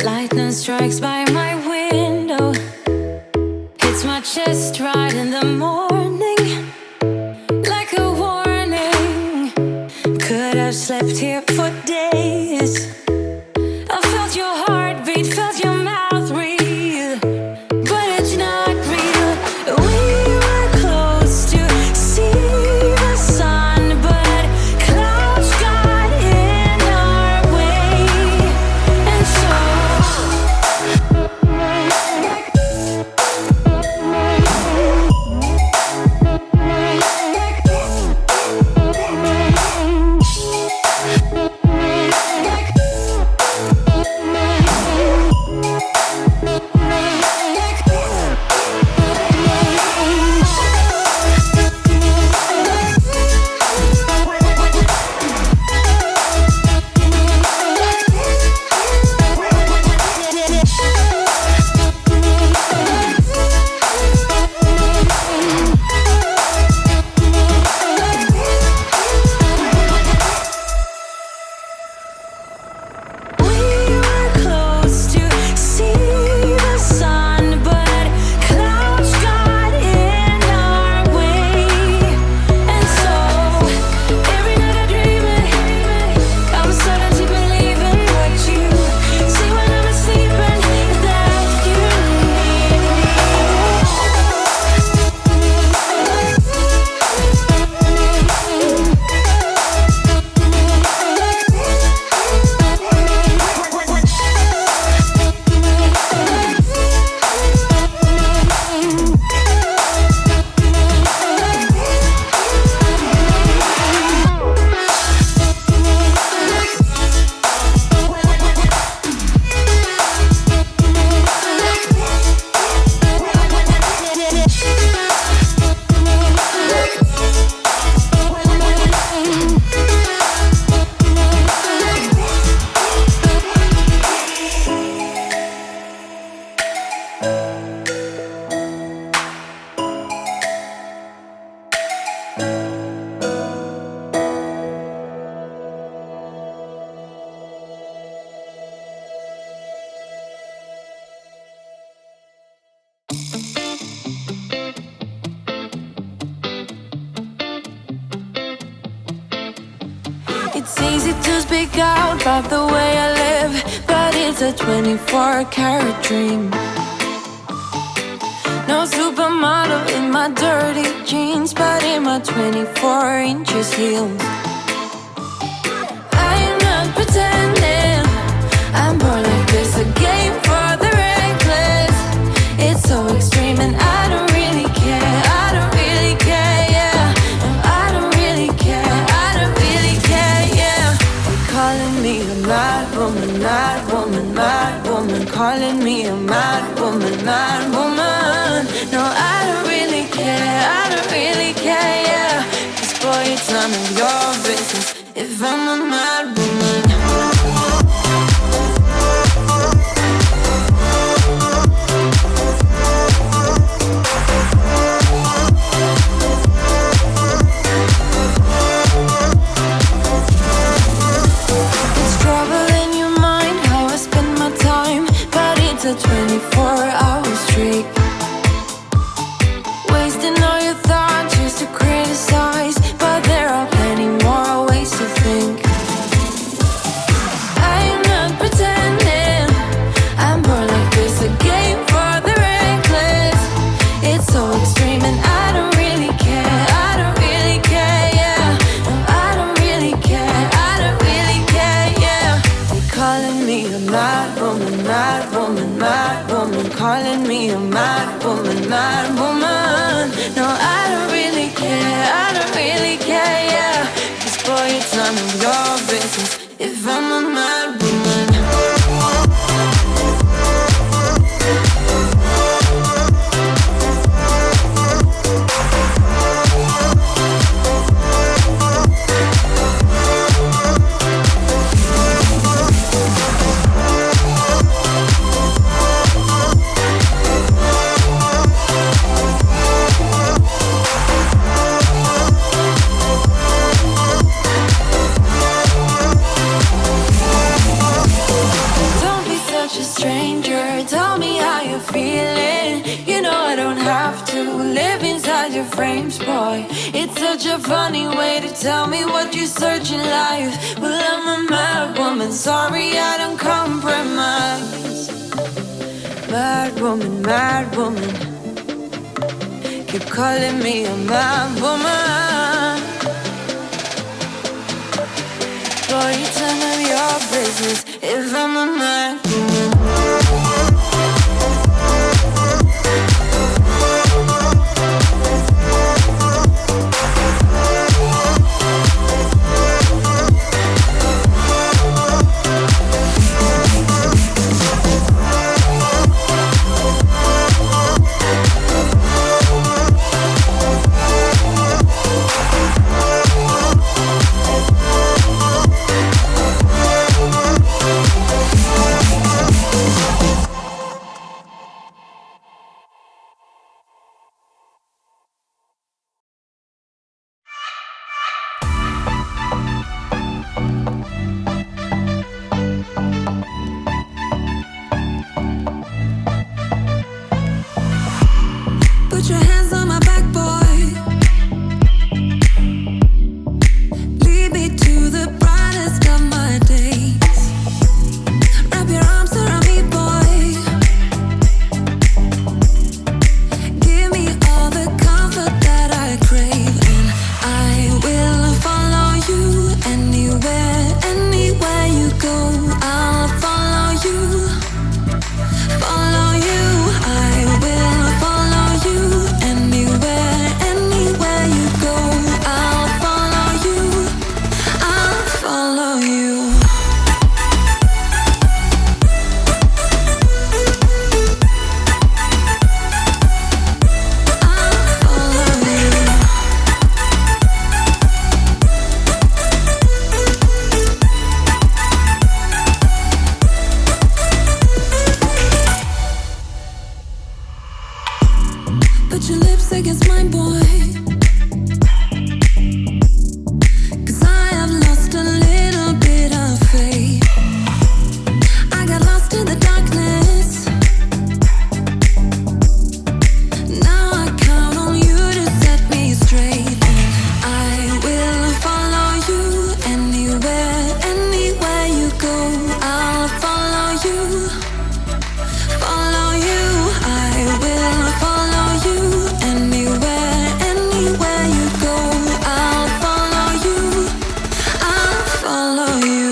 Lightning strikes by my window, hits my chest right in the morning, like a warning. Could have slept here for days. I felt your heartbeat, felt your mouth breathe, but it's not real. We were close to see the sun, but clouds got in our way, and so it's easy to speak out about the way I live, but it's a 24-karat dream. No supermodel in my dirty jeans, but in my 24 inches heels. I am not pretending, I'm born like this, a game for the reckless. It's so extreme and I don't really care, I don't really care, yeah. And I don't really care, I don't really care, yeah. They're calling me a mad woman, mad woman, mad woman. Calling me a mad woman, mad woman. No, I don't really care, I don't really care, yeah. 'Cause boy, it's none of your business if I'm a mad woman. It's trouble in your mind, how I spend my time, but it's a 24-hour streak. Wasting all your thoughts just to criticize, but there are plenty more ways to think. I am not pretending, I'm born like this, a game for the reckless. It's so extreme and I don't really care, I don't really care, yeah. No, I don't really care, I don't really care, yeah. They're calling me a mad woman, mad woman, mad woman. Calling me a mad woman, mad woman. No, I don't really care, I don't really care, yeah. 'Cause boy, it's none of your business if I'm a mad woman. frames, boy. It's such a funny way to tell me what you search in life. Well, I'm a mad woman, sorry I don't compromise. Mad woman, keep calling me a mad woman. Boy, you tell me your business if I'm a mad woman. Put your hands on my back, boy. Lead me to the brightest of my days. Wrap your arms around me, boy. Give me all the comfort that I crave, and I will follow you anywhere, anywhere you go. I'll follow you, follow you. I will follow you anywhere, anywhere you go. I'll follow you, I'll follow you. Put your lips against mine, boy. 'Cause I have lost a little bit of faith. I got lost in the darkness. Now I count on you to set me straight. I will follow you anywhere, anywhere you go. I'll follow you, follow you. I will follow you anywhere, anywhere you go. I'll follow you, I'll follow you.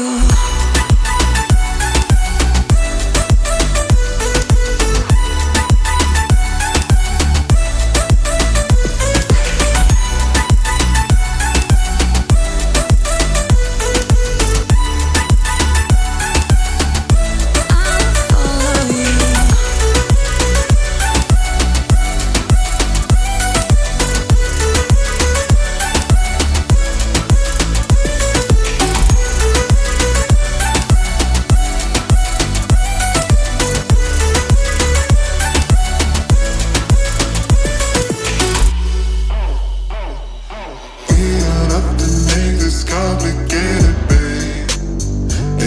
We don't have to make this complicated, babe.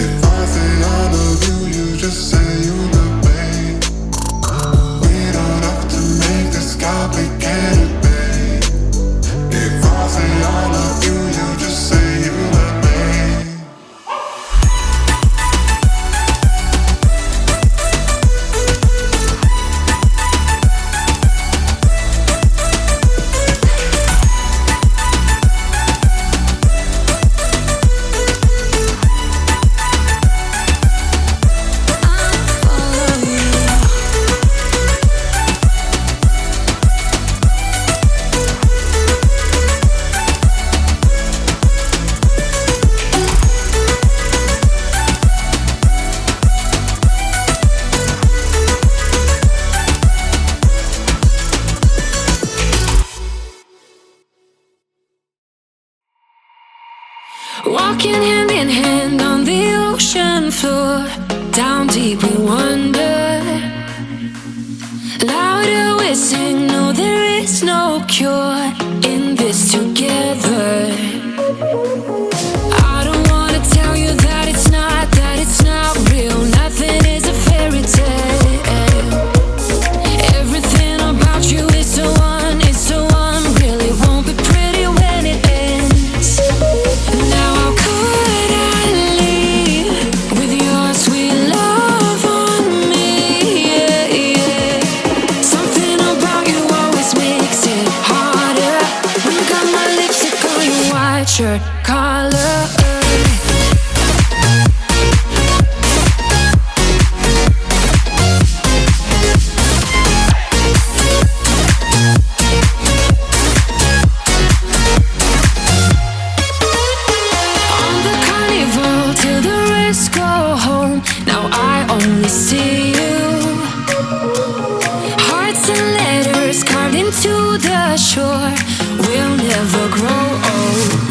If I say I love you, you just say you love me. We don't have to make this complicated, babe. If I say I love you, you just say you love me. Walking hand in hand on the ocean floor. Down deep we wander. Louder we sing, no there is no cure in this together. I don't wanna tell you that it's not real. Nothing is a fairy tale. Everything about you is so unreal. Words and letters carved into the shore. We'll never grow old.